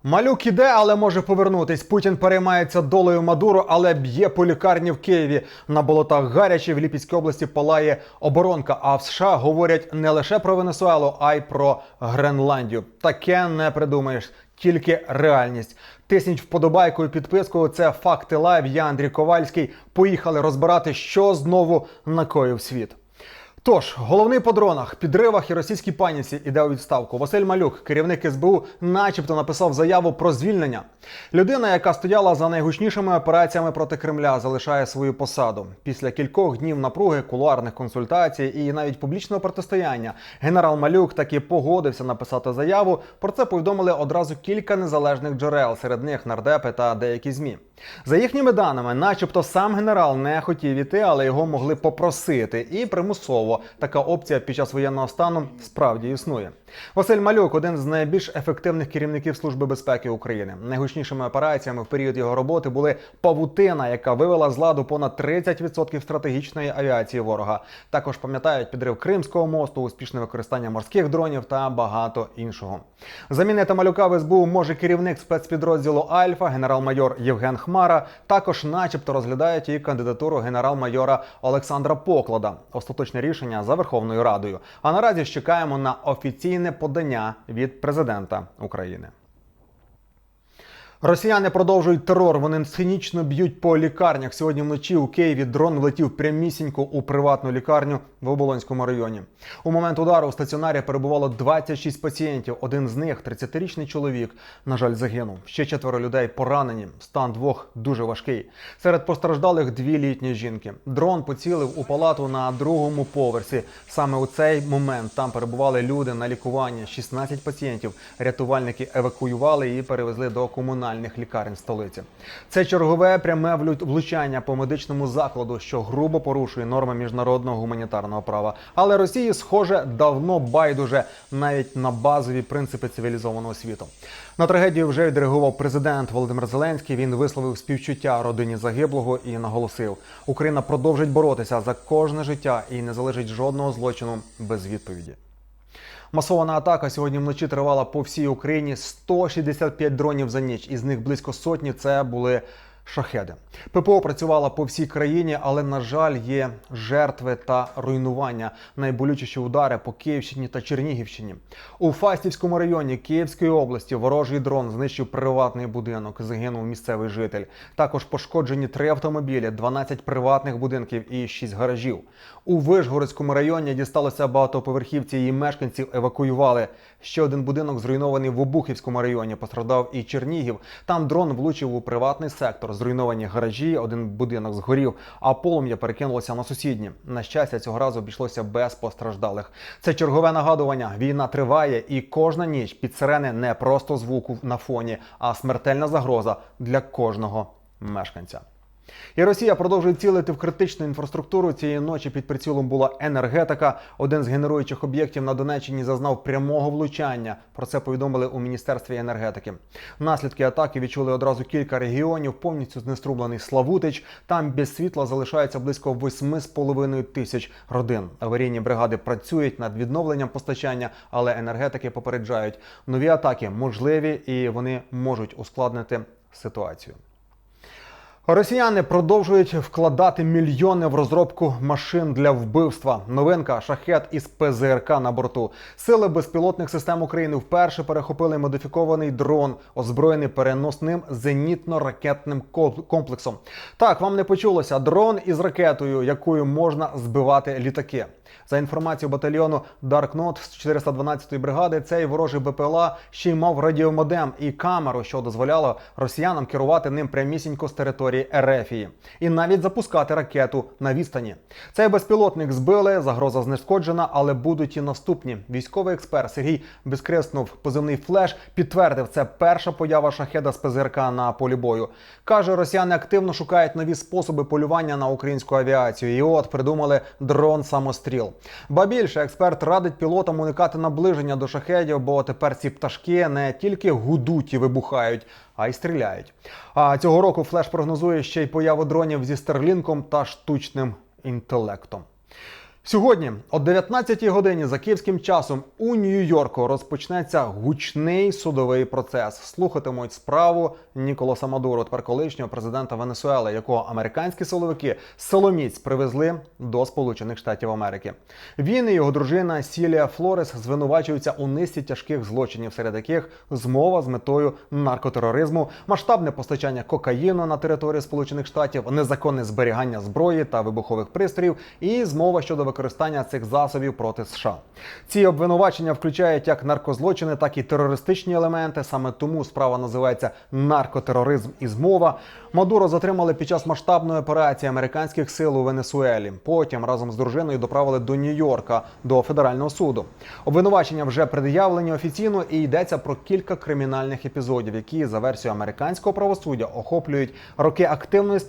Малюк іде, але може повернутись. Путін переймається долею Мадуро, але б'є по лікарні в Києві. На болотах гаряче, в Ліпецькій області палає оборонка. А в США говорять не лише про Венесуелу, а й про Гренландію. Таке не придумаєш, тільки реальність. Тисніть вподобайку і підписку. Це «Факти Лайв». Я Андрій Ковальський. Поїхали розбирати, що знову накоїв світ. Тож, головний по дронах, підривах і російській паніці іде у відставку. Василь Малюк, керівник СБУ, начебто написав заяву про звільнення. Людина, яка стояла за найгучнішими операціями проти Кремля, залишає свою посаду. Після кількох днів напруги, кулуарних консультацій і навіть публічного протистояння, генерал Малюк таки погодився написати заяву. Про це повідомили одразу кілька незалежних джерел, серед них нардепи та деякі ЗМІ. За їхніми даними, начебто сам генерал не хотів іти, але його могли попросити. І примусово така опція під час воєнного стану справді існує. Василь Малюк – один з найбільш ефективних керівників Служби безпеки України. Найгучнішими операціями в період його роботи були «Павутина», яка вивела з ладу понад 30% стратегічної авіації ворога. Також пам'ятають підрив Кримського мосту, успішне використання морських дронів та багато іншого. Замінити Малюка в СБУ може керівник спецпідрозділу «Альфа» генерал-майор Євген Хмара. Також начебто розглядають і кандидатуру генерал-майора Олександра Поклада. Остаточне рішення за Верховною Радою. А наразі чекаємо на офіційне подання від президента України. Росіяни продовжують терор. Вони цинічно б'ють по лікарнях. Сьогодні вночі у Києві дрон влетів прямісінько у приватну лікарню в Оболонському районі. У момент удару у стаціонарі перебувало 26 пацієнтів. Один з них, 30-річний чоловік, на жаль, загинув. Ще 4 людей поранені. Стан 2 дуже важкий. Серед постраждалих 2 літні жінки. Дрон поцілив у палату на 2-му поверсі. Саме у цей момент там перебували люди на лікуванні. 16 пацієнтів рятувальники евакуювали і перевезли до комунальних лікарень столиці. Це чергове пряме влучання по медичному закладу, що грубо порушує норми міжнародного гуманітарного права. Але Росії, схоже, давно байдуже навіть на базові принципи цивілізованого світу. На трагедію вже відреагував президент Володимир Зеленський. Він висловив співчуття родині загиблого і наголосив: Україна продовжить боротися за кожне життя і не залишить жодного злочину без відповіді. Масована атака сьогодні вночі тривала по всій Україні. 165 дронів за ніч, із них близько сотні – це були шахеди. ППО працювала по всій країні, але, на жаль, є жертви та руйнування. Найболючіші удари по Київщині та Чернігівщині. У Фастівському районі Київської області ворожий дрон знищив приватний будинок. Загинув місцевий житель. Також пошкоджені 3 автомобілі, 12 приватних будинків і 6 гаражів. У Вишгородському районі дісталося багатоповерхівці, її мешканців евакуювали. Ще один будинок зруйнований в Обухівському районі. Постраждав і Чернігів. Там дрон влучив у приватний сектор. Зруйновані гаражі, один будинок згорів, а полум'я перекинулося на сусідні. На щастя, цього разу обійшлося без постраждалих. Це чергове нагадування. Війна триває, і кожна ніч під сирени не просто звуку на фоні, а смертельна загроза для кожного мешканця. І Росія продовжує цілити в критичну інфраструктуру. Цієї ночі під прицілом була енергетика. Один з генеруючих об'єктів на Донеччині зазнав прямого влучання. Про це повідомили у Міністерстві енергетики. Наслідки атаки відчули одразу кілька регіонів. Повністю знеструмлений Славутич. Там без світла залишається близько 8,5 тисяч родин. Аварійні бригади працюють над відновленням постачання, але енергетики попереджають: нові атаки можливі і вони можуть ускладнити ситуацію. Росіяни продовжують вкладати мільйони в розробку машин для вбивства. Новинка – шахед із ПЗРК на борту. Сили безпілотних систем України вперше перехопили модифікований дрон, озброєний переносним зенітно-ракетним комплексом. Так, вам не почулося. Дрон із ракетою, якою можна збивати літаки. За інформацією батальйону Даркнот з 412-ї бригади, цей ворожий БПЛА ще й мав радіомодем і камеру, що дозволяло росіянам керувати ним прямісінько з території Ерефії. І навіть запускати ракету на відстані. Цей безпілотник збили, загроза знешкоджена, але будуть і наступні. Військовий експерт Сергій Безкреснов, позивний «Флеш», підтвердив, це перша поява шахеда з ПЗРК на полі бою. Каже, росіяни активно шукають нові способи полювання на українську авіацію. І от придумали дрон-самостріл. Ба більше, експерт радить пілотам уникати наближення до шахедів, бо тепер ці пташки не тільки гудуть і вибухають, а й стріляють. А цього року «Флеш» прогнозує ще й появу дронів зі старлінком та штучним інтелектом. Сьогодні о 19-й годині за київським часом у Нью-Йорку розпочнеться гучний судовий процес. Слухатимуть справу Ніколаса Мадуро, тепер колишнього президента Венесуели, якого американські силовики силоміць привезли до Сполучених Штатів Америки. Він і його дружина Сілія Флорес звинувачуються у низці тяжких злочинів, серед яких змова з метою наркотероризму, масштабне постачання кокаїну на території Сполучених Штатів, незаконне зберігання зброї та вибухових пристроїв і змова щодо використання цих засобів проти США. Ці обвинувачення включають як наркозлочини, так і терористичні елементи. Саме тому справа називається «Наркотероризм і змова». Мадуро затримали під час масштабної операції американських сил у Венесуелі. Потім разом з дружиною доправили до Нью-Йорка, до федерального суду. Обвинувачення вже пред'явлені офіційно і йдеться про кілька кримінальних епізодів, які за версією американського правосуддя охоплюють роки активної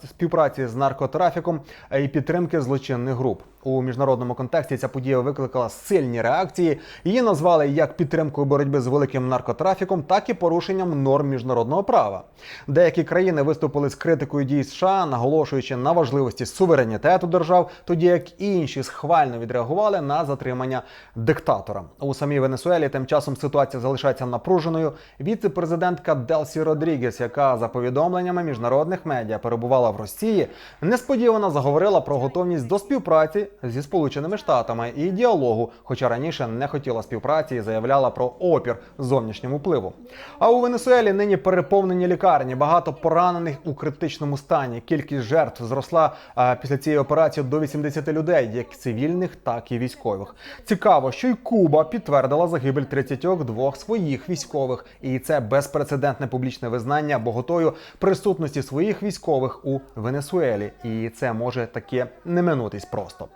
співпраці з наркотрафіком і підтримки злочинних груп. У міжнародному контексті ця подія викликала сильні реакції. Її назвали як підтримкою боротьби з великим наркотрафіком, так і порушенням норм міжнародного права. Деякі країни виступили з критикою дій США, наголошуючи на важливості суверенітету держав, тоді як інші схвально відреагували на затримання диктатора. У самій Венесуелі тим часом ситуація залишається напруженою. Віце-президентка Делсі Родрігес, яка за повідомленнями міжнародних медіа перебувала в Росії, несподівано заговорила про готовність до співпраці зі Сполученими Штатами і діалогу, хоча раніше не хотіла співпраці і заявляла про опір зовнішньому впливу. А у Венесуелі нині переповнені лікарні, багато поранених у критичному стані. Кількість жертв зросла після цієї операції до 80 людей, як цивільних, так і військових. Цікаво, що й Куба підтвердила загибель 32 своїх військових. І це безпрецедентне публічне визнання боготою присутності своїх військових у Венесуелі. І це може таки не минутись просто.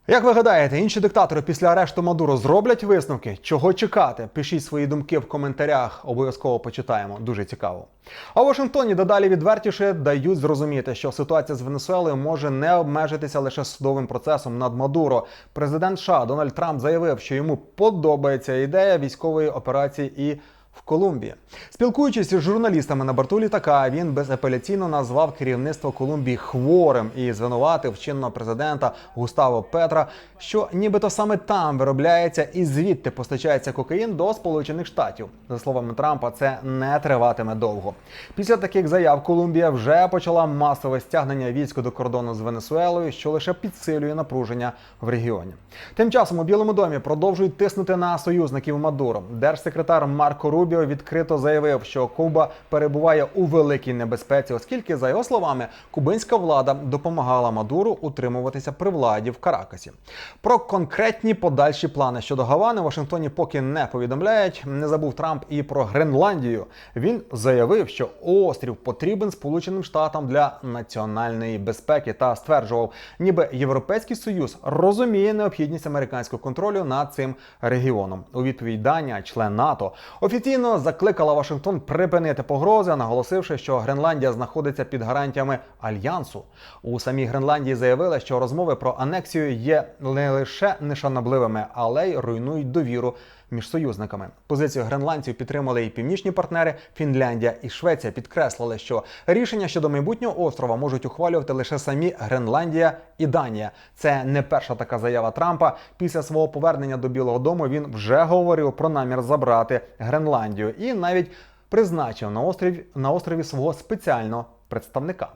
Як ви гадаєте, інші диктатори після арешту Мадуро зроблять висновки? Чого чекати? Пишіть свої думки в коментарях, обов'язково почитаємо, дуже цікаво. А в Вашингтоні дедалі відвертіше дають зрозуміти, що ситуація з Венесуелою може не обмежитися лише судовим процесом над Мадуро. Президент США Дональд Трамп заявив, що йому подобається ідея військової операції і в Колумбії. Спілкуючись з журналістами на борту літака, він безапеляційно назвав керівництво Колумбії хворим і звинуватив чинного президента Густаво Петра, що нібито саме там виробляється і звідти постачається кокаїн до Сполучених Штатів. За словами Трампа, це не триватиме довго. Після таких заяв Колумбія вже почала масове стягнення військ до кордону з Венесуелою, що лише підсилює напруження в регіоні. Тим часом у Білому домі продовжують тиснути на союзників Мадуро. Держсекретар Марко Рубіо відкрито заявив, що Куба перебуває у великій небезпеці, оскільки, за його словами, кубинська влада допомагала Мадуру утримуватися при владі в Каракасі. Про конкретні подальші плани щодо Гавани в Вашингтоні поки не повідомляють. Не забув Трамп і про Гренландію. Він заявив, що острів потрібен Сполученим Штатам для національної безпеки та стверджував, ніби Європейський Союз розуміє необхідність американського контролю над цим регіоном. У відповідь Данія, член НАТО, офіційно закликала Вашингтон припинити погрози, наголосивши, що Гренландія знаходиться під гарантіями Альянсу. У самій Гренландії заявили, що розмови про анексію є не лише нешанобливими, але й руйнують довіру між союзниками. Позицію гренландців підтримали і північні партнери. Фінляндія і Швеція підкреслили, що рішення щодо майбутнього острова можуть ухвалювати лише самі Гренландія і Данія. Це не перша така заява Трампа. Після свого повернення до Білого дому він вже говорив про намір забрати Гренландію і навіть призначив на острові свого спеціального представника.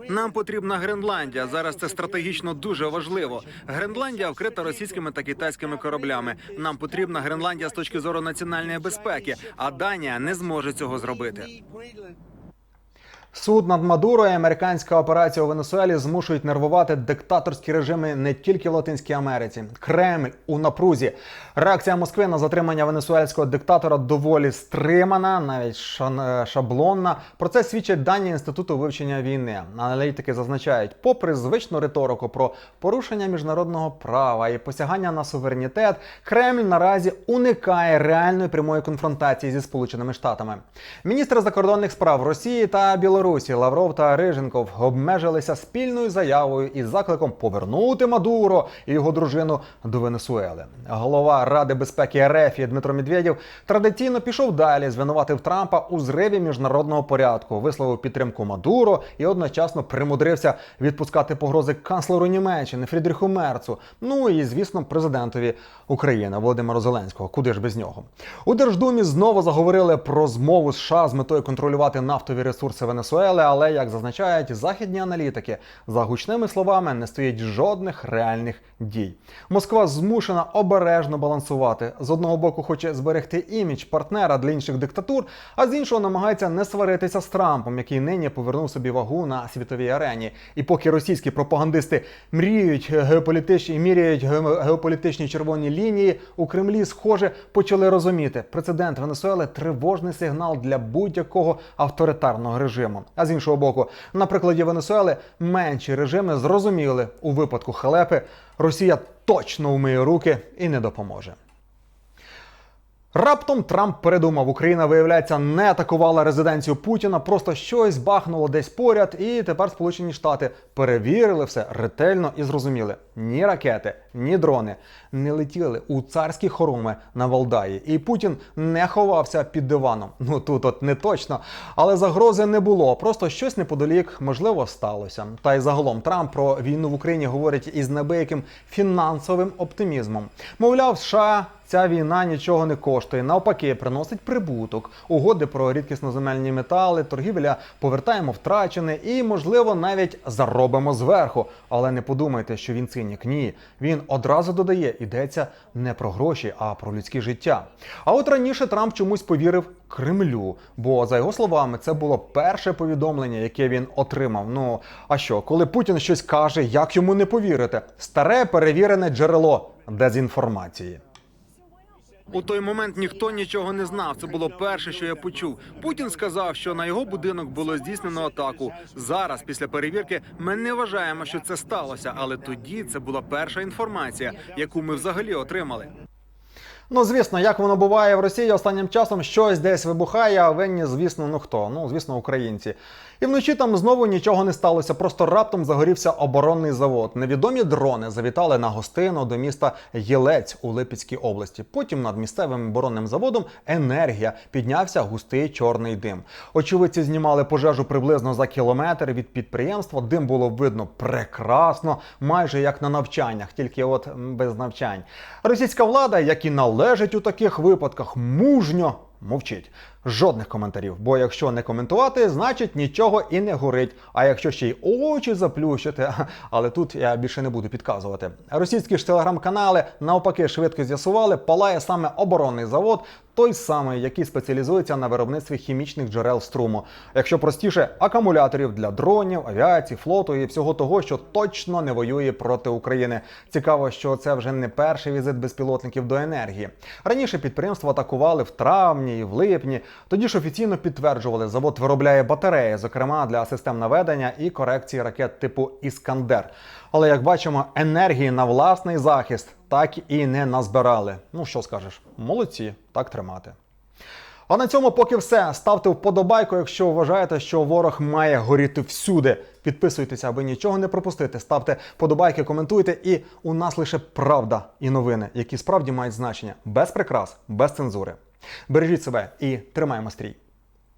Нам потрібна Гренландія. Зараз це стратегічно дуже важливо. Гренландія вкрита російськими та китайськими кораблями. Нам потрібна Гренландія з точки зору національної безпеки, а Данія не зможе цього зробити. Суд над Мадуро і американська операція у Венесуелі змушують нервувати диктаторські режими не тільки в Латинській Америці. Кремль у напрузі. Реакція Москви на затримання венесуельського диктатора доволі стримана, навіть шаблонна. Про це свідчать дані Інституту вивчення війни. Аналітики зазначають, попри звичну риторику про порушення міжнародного права і посягання на суверенітет, Кремль наразі уникає реальної прямої конфронтації зі Сполученими Штатами. Міністри закордонних справ Росії та Білорусі Білорусі Лавров та Риженков обмежилися спільною заявою із закликом повернути Мадуро і його дружину до Венесуели. Голова Ради безпеки РФ Дмитро Медведєв традиційно пішов далі, звинуватив Трампа у зриві міжнародного порядку, висловив підтримку Мадуро і одночасно примудрився відпускати погрози канцлеру Німеччини Фрідріху Мерцу, ну і, звісно, президентові України Володимиру Зеленського. Куди ж без нього? У Держдумі знову заговорили про змову США з метою контролювати нафтові ресурси Венесуели, але, як зазначають західні аналітики, за гучними словами не стоїть жодних реальних дій. Москва змушена обережно балансувати. З одного боку хоче зберегти імідж партнера для інших диктатур, а з іншого намагається не сваритися з Трампом, який нині повернув собі вагу на світовій арені. І поки російські пропагандисти мріють міряють геополітичні червоні лінії, у Кремлі, схоже, почали розуміти, прецедент Венесуели – тривожний сигнал для будь-якого авторитарного режиму. А з іншого боку, на прикладі Венесуели менші режими зрозуміли, у випадку халепи Росія точно вмиє руки і не допоможе. Раптом Трамп передумав. Україна, виявляється, не атакувала резиденцію Путіна, просто щось бахнуло десь поряд, і тепер Сполучені Штати перевірили все ретельно і зрозуміли. Ні ракети, ні дрони не летіли у царські хоруми на Валдаї. І Путін не ховався під диваном. Ну тут от не точно, але загрози не було. Просто щось неподалік, можливо, сталося. Та й загалом Трамп про війну в Україні говорить із небияким фінансовим оптимізмом. Мовляв, США ця війна нічого не коштує, навпаки, приносить прибуток. Угоди про рідкісноземельні метали, торгівля повертаємо втрачене і, можливо, навіть заробимо зверху. Але не подумайте, що він цинік. Ні. Він одразу додає, йдеться не про гроші, а про людське життя. А от раніше Трамп чомусь повірив Кремлю, бо, за його словами, це було перше повідомлення, яке він отримав. Ну, а що, коли Путін щось каже, як йому не повірити? Старе перевірене джерело дезінформації. У той момент ніхто нічого не знав. Це було перше, що я почув. Путін сказав, що на його будинок було здійснено атаку. Зараз, після перевірки, ми не вважаємо, що це сталося. Але тоді це була перша інформація, яку ми взагалі отримали. Ну, звісно, як воно буває в Росії, останнім часом щось десь вибухає, а винні, звісно, ну хто? Ну, звісно, українці. І вночі там знову нічого не сталося, просто раптом загорівся оборонний завод. Невідомі дрони завітали на гостину до міста Єлець у Липецькій області. Потім над місцевим оборонним заводом «Енергія» піднявся густий чорний дим. Очевидці знімали пожежу приблизно за кілометр від підприємства. Дим було видно прекрасно, майже як на навчаннях, тільки от без навчань. Російська влада, як і належить у таких випадках, мужньо мовчить. Жодних коментарів, бо якщо не коментувати, значить нічого і не горить. А якщо ще й очі заплющити, але тут я більше не буду підказувати. Російські ж телеграм-канали навпаки швидко з'ясували, палає саме оборонний завод, той самий, який спеціалізується на виробництві хімічних джерел струму. Якщо простіше, акумуляторів для дронів, авіації, флоту і всього того, що точно не воює проти України. Цікаво, що це вже не перший візит безпілотників до енергії. Раніше підприємство атакували в травні і в липні. Тоді ж офіційно підтверджували, завод виробляє батареї, зокрема для систем наведення і корекції ракет типу «Іскандер». Але, як бачимо, енергії на власний захист так і не назбирали. Ну, що скажеш, молодці, так тримати. А на цьому поки все. Ставте вподобайку, якщо вважаєте, що ворог має горіти всюди. Підписуйтеся, аби нічого не пропустити. Ставте вподобайки, коментуйте. І у нас лише правда і новини, які справді мають значення. Без прикрас, без цензури. Бережіть себе і тримаємо стрій.